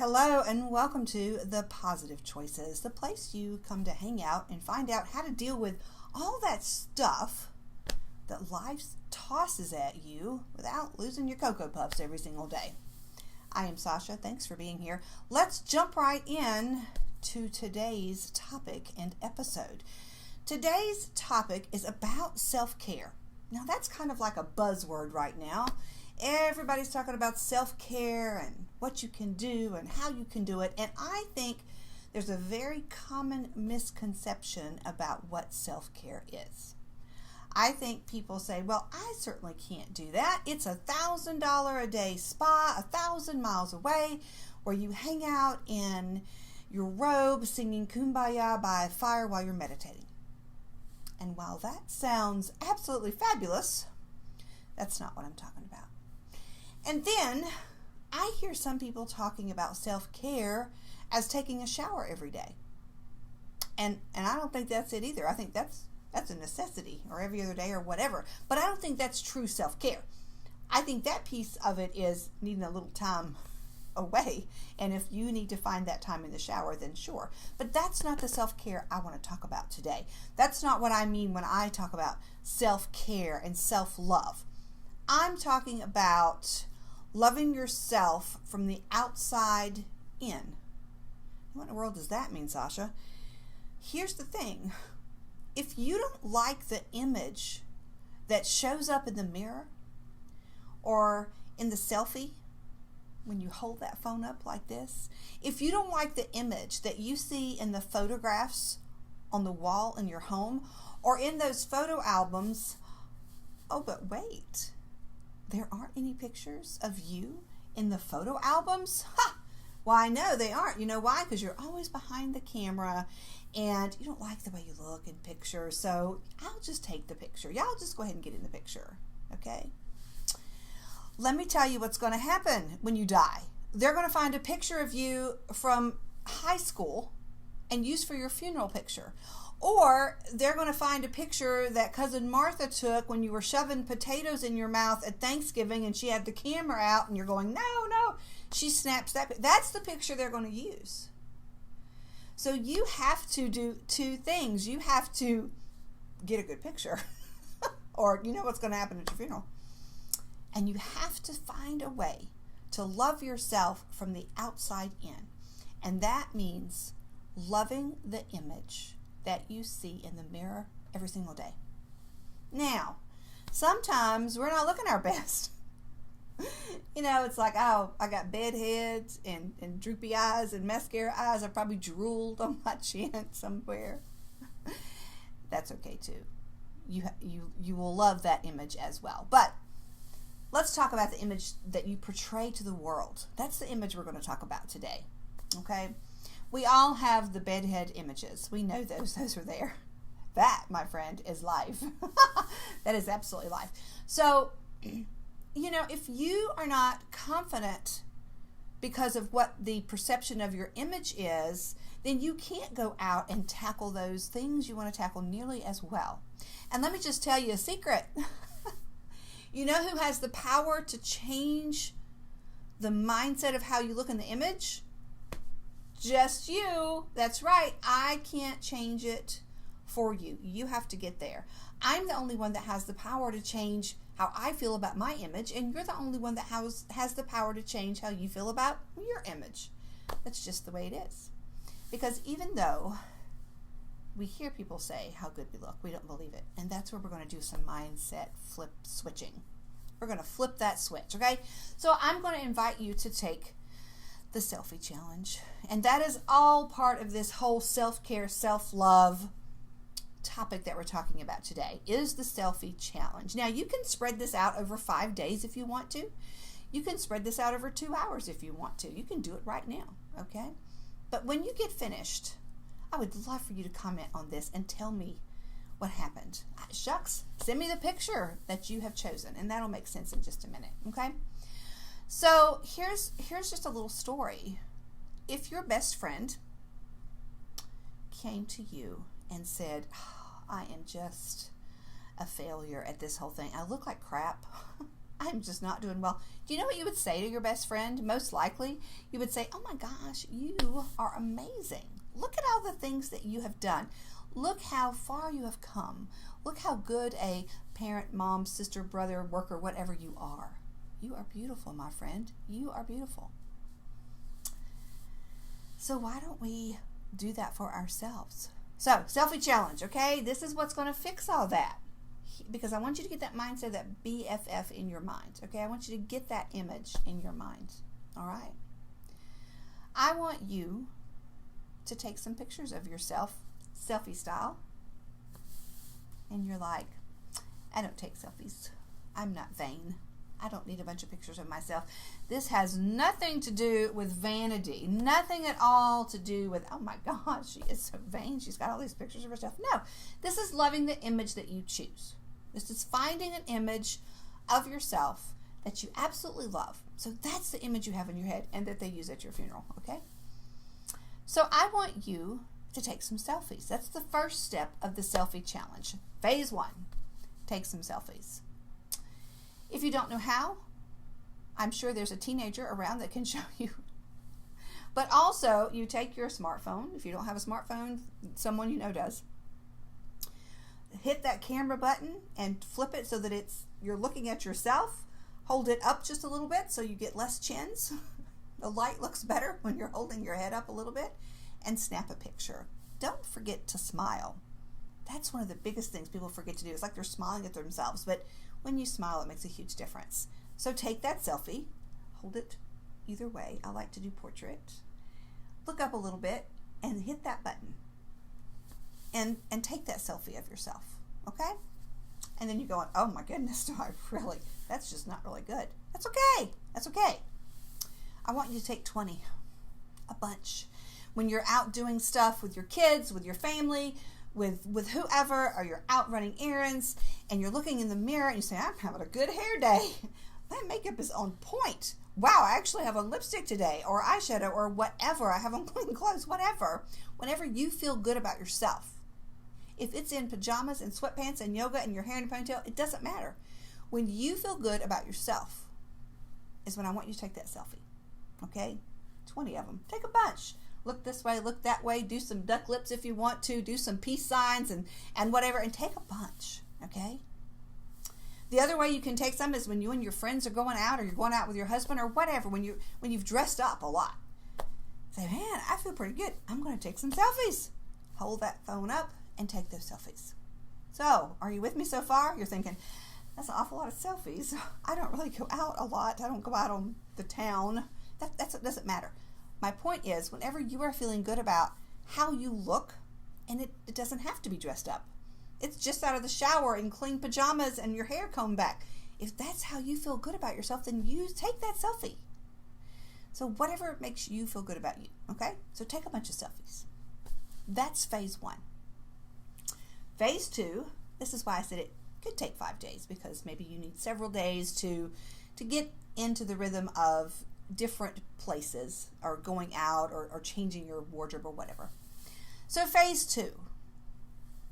Hello and welcome to The Positive Choices, the place you come to hang out and find out how to deal with all that stuff that life tosses at you without losing your Cocoa Puffs every single day. I am Sasha. Thanks for being here. Let's jump right in to today's topic and episode. Today's topic is about self-care. Now that's kind of like a buzzword right now. Everybody's talking about self-care and what you can do and how you can do it. And I think there's a very common misconception about what self-care is. I think people say, well, I certainly can't do that. It's $1,000 a day spa 1,000 miles away where you hang out in your robe singing Kumbaya by a fire while you're meditating. And while that sounds absolutely fabulous, that's not what I'm talking about. And then I hear some people talking about self-care as taking a shower every day. And I don't think that's it either. I think that's a necessity, or every other day or whatever. But I don't think that's true self-care. I think that piece of it is needing a little time away. And if you need to find that time in the shower, then sure. But that's not the self-care I want to talk about today. That's not what I mean when I talk about self-care and self-love. I'm talking about loving yourself from the outside in. What in the world does that mean, Sasha? Here's the thing. If you don't like the image that shows up in the mirror or in the selfie, when you hold that phone up like this, if you don't like the image that you see in the photographs on the wall in your home or in those photo albums, oh, but wait. There aren't any pictures of you in the photo albums? Ha! Well, I know they aren't. You know why? Because you're always behind the camera and you don't like the way you look in pictures. So I'll just take the picture. Y'all just go ahead and get in the picture. Okay? Let me tell you what's going to happen when you die. They're going to find a picture of you from high school and use for your funeral picture. Or they're going to find a picture that Cousin Martha took when you were shoving potatoes in your mouth at Thanksgiving and she had the camera out and you're going, no. She snaps that. That's the picture they're going to use. So you have to do two things. You have to get a good picture or you know what's going to happen at your funeral. And you have to find a way to love yourself from the outside in. And that means loving the image that you see in the mirror every single day. Now, sometimes we're not looking our best. You know, it's like, oh, I got bed-heads and droopy eyes and mascara eyes. I probably drooled on my chin somewhere. That's okay too. You will love that image as well. But let's talk about the image that you portray to the world. That's the image we're going to talk about today. Okay? We all have the bedhead images. We know those. Those are there. That, my friend, is life. That is absolutely life. So, you know, if you are not confident because of what the perception of your image is, then you can't go out and tackle those things you want to tackle nearly as well. And let me just tell you a secret. You know who has the power to change the mindset of how you look in the image? Just you. That's right. I can't change it for you. You have to get there. I'm the only one that has the power to change how I feel about my image, and you're the only one that has the power to change how you feel about your image. That's just the way it is. Because even though we hear people say how good we look, we don't believe it. And that's where we're going to do some mindset flip switching. We're going to flip that switch, okay? So I'm going to invite you to take the selfie challenge. And that is all part of this whole self-care, self-love topic that we're talking about today, is the selfie challenge. Now, you can spread this out over 5 days if you want to. You can spread this out over 2 hours if you want to. You can do it right now, okay? But when you get finished, I would love for you to comment on this and tell me what happened. Shucks, send me the picture that you have chosen, and that'll make sense in just a minute, okay? So here's just a little story. If your best friend came to you and said, oh, I am just a failure at this whole thing. I look like crap. I I'm just not doing well. Do you know what you would say to your best friend? Most likely, you would say, oh my gosh, you are amazing. Look at all the things that you have done. Look how far you have come. Look how good a parent, mom, sister, brother, worker, whatever you are. You are beautiful, my friend. You are beautiful. So why don't we do that for ourselves? So, selfie challenge, okay? This is what's going to fix all that. Because I want you to get that mindset, that BFF in your mind, okay? I want you to get that image in your mind, all right? I want you to take some pictures of yourself, selfie style. And you're like, I don't take selfies. I'm not vain. I don't need a bunch of pictures of myself. This has nothing to do with vanity. Nothing at all to do with, oh my gosh, she is so vain. She's got all these pictures of herself. No, this is loving the image that you choose. This is finding an image of yourself that you absolutely love. So that's the image you have in your head and that they use at your funeral, okay? So I want you to take some selfies. That's the first step of the selfie challenge. Phase 1, take some selfies. If you don't know how, I'm sure there's a teenager around that can show you. But also, you take your smartphone. If you don't have a smartphone, someone you know does. Hit that camera button and flip it so that you're looking at yourself. Hold it up just a little bit so you get less chins. The light looks better when you're holding your head up a little bit. And snap a picture. Don't forget to smile. That's one of the biggest things people forget to do. It's like they're smiling at themselves, but when you smile, it makes a huge difference. So take that selfie, hold it either way. I like to do portrait. Look up a little bit and hit that button. And take that selfie of yourself, okay? And then you're going, oh my goodness, do I really? That's just not really good. That's okay. That's okay. I want you to take 20, a bunch. When you're out doing stuff with your kids, with your family, with whoever, or you're out running errands, and you're looking in the mirror and you say, I'm having a good hair day. That makeup is on point. Wow, I actually have on lipstick today, or eyeshadow, or whatever. I have on clean clothes, whatever. Whenever you feel good about yourself. If it's in pajamas and sweatpants and yoga and your hair in a ponytail, it doesn't matter. When you feel good about yourself is when I want you to take that selfie. Okay? 20 of them. Take a bunch. Look this way, look that way, do some duck lips if you want to, do some peace signs and whatever, and take a bunch, okay? The other way you can take some is when you and your friends are going out, or you're going out with your husband, or whatever, when you've dressed up a lot. Say, man, I feel pretty good. I'm going to take some selfies. Hold that phone up and take those selfies. So, are you with me so far? You're thinking, that's an awful lot of selfies. I don't really go out a lot. I don't go out on the town. That doesn't matter. My point is, whenever you are feeling good about how you look, and it doesn't have to be dressed up. It's just out of the shower in clean pajamas and your hair combed back. If that's how you feel good about yourself, then you take that selfie. So whatever makes you feel good about you, okay? So take a bunch of selfies. That's phase 1. Phase 2, this is why I said it could take 5 days, because maybe you need several days to get into the rhythm of different places, or going out, or changing your wardrobe, or whatever. So phase 2,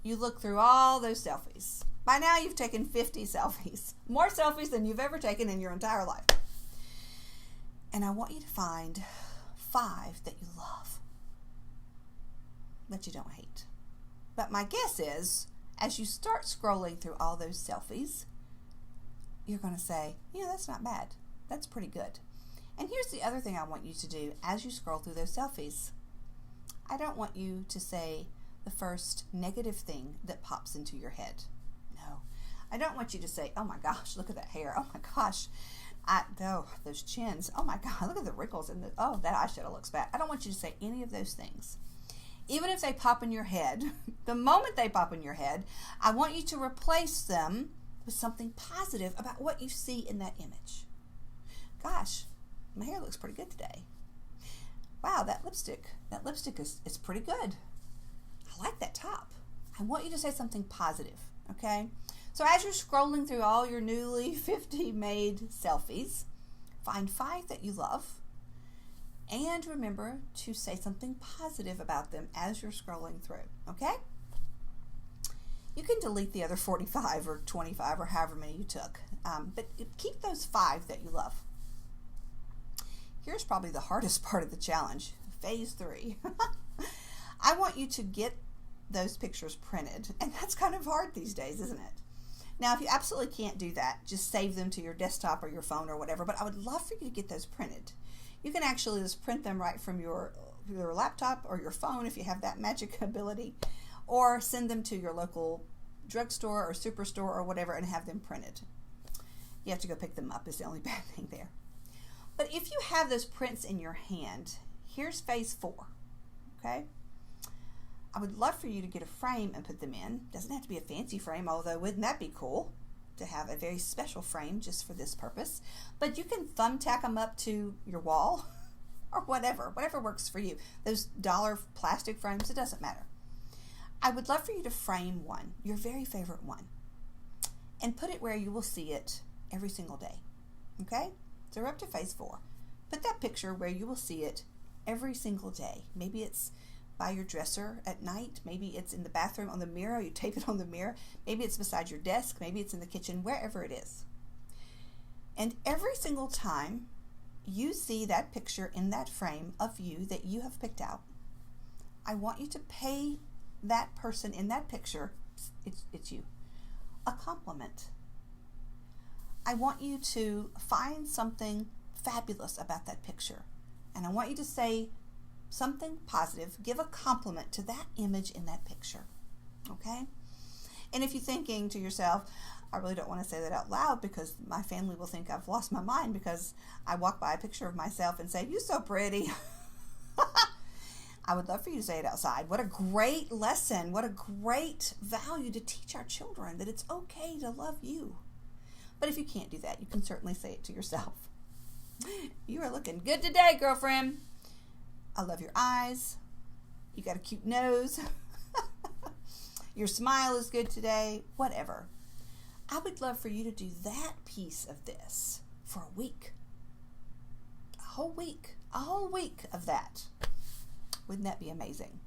you look through all those selfies. By now you've taken 50 selfies, more selfies than you've ever taken in your entire life. And I want you to find 5 that you love, that you don't hate. But my guess is, as you start scrolling through all those selfies, you're going to say, yeah, that's not bad. That's pretty good. And here's the other thing I want you to do as you scroll through those selfies. I don't want you to say the first negative thing that pops into your head. No. I don't want you to say, oh my gosh, look at that hair. Oh my gosh. Those chins. Oh my God, look at the wrinkles. And that eyeshadow looks bad. I don't want you to say any of those things. Even if they pop in your head, the moment they pop in your head, I want you to replace them with something positive about what you see in that image. Gosh, my hair looks pretty good today. Wow, that lipstick is pretty good. I like that top. I want you to say something positive, okay? So as you're scrolling through all your newly 50 made selfies, find 5 that you love, and remember to say something positive about them as you're scrolling through, okay? You can delete the other 45 or 25 or however many you took, but keep those 5 that you love. Here's probably the hardest part of the challenge, phase 3. I want you to get those pictures printed, and that's kind of hard these days, isn't it? Now, if you absolutely can't do that, just save them to your desktop or your phone or whatever, but I would love for you to get those printed. You can actually just print them right from your laptop or your phone if you have that magic ability, or send them to your local drugstore or superstore or whatever and have them printed. You have to go pick them up is the only bad thing there. But if you have those prints in your hand, here's phase 4, okay? I would love for you to get a frame and put them in. Doesn't have to be a fancy frame, although wouldn't that be cool to have a very special frame just for this purpose? But you can thumbtack them up to your wall or whatever works for you. Those dollar plastic frames, it doesn't matter. I would love for you to frame one, your very favorite one, and put it where you will see it every single day, okay? So we're up to phase 4. Put that picture where you will see it every single day. Maybe it's by your dresser at night. Maybe it's in the bathroom on the mirror. You tape it on the mirror. Maybe it's beside your desk. Maybe it's in the kitchen, wherever it is. And every single time you see that picture in that frame of you that you have picked out, I want you to pay that person in that picture, it's you, a compliment. I want you to find something fabulous about that picture, and I want you to say something positive, give a compliment to that image in that picture, okay? And if you're thinking to yourself, I really don't want to say that out loud because my family will think I've lost my mind because I walk by a picture of myself and say, "You're so pretty." I would love for you to say it outside. What a great lesson. What a great value to teach our children, that it's okay to love you. But if you can't do that, you can certainly say it to yourself. "You are looking good today, girlfriend. I love your eyes. You got a cute nose. Your smile is good today." Whatever. I would love for you to do that piece of this for a week. A whole week of that. Wouldn't that be amazing?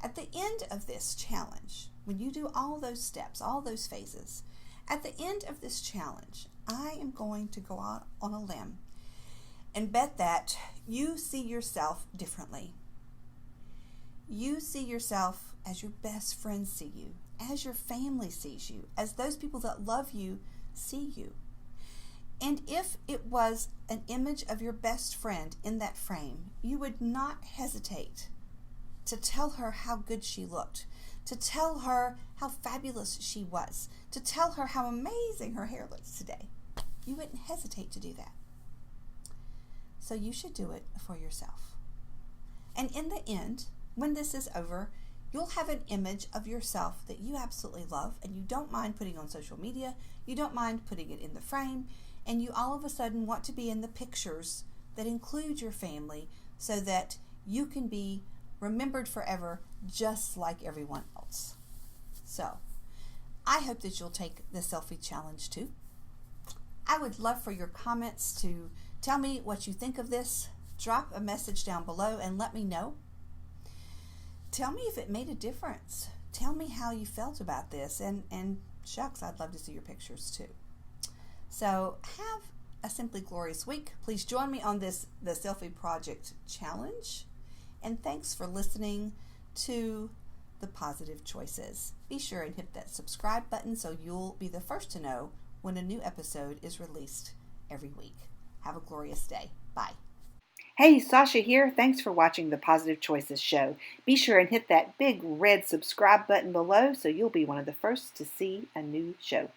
At the end of this challenge, when you do all those steps, all those phases, at the end of this challenge, I am going to go out on a limb and bet that you see yourself differently. You see yourself as your best friends see you, as your family sees you, as those people that love you see you. And if it was an image of your best friend in that frame, you would not hesitate to tell her how good she looked, to tell her how fabulous she was, to tell her how amazing her hair looks today. You wouldn't hesitate to do that. So you should do it for yourself. And in the end, when this is over, you'll have an image of yourself that you absolutely love and you don't mind putting on social media, you don't mind putting it in the frame, and you all of a sudden want to be in the pictures that include your family so that you can be remembered forever just like everyone else. So, I hope that you'll take the selfie challenge too. I would love for your comments to tell me what you think of this. Drop a message down below and let me know. Tell me if it made a difference. Tell me how you felt about this, and shucks, I'd love to see your pictures too. So have a simply glorious week. Please join me on the Selfie Project Challenge. And thanks for listening to The Positive Choices. Be sure and hit that subscribe button so you'll be the first to know when a new episode is released every week. Have a glorious day. Bye. Hey, Sasha here. Thanks for watching the Positive Choices show. Be sure and hit that big red subscribe button below so you'll be one of the first to see a new show.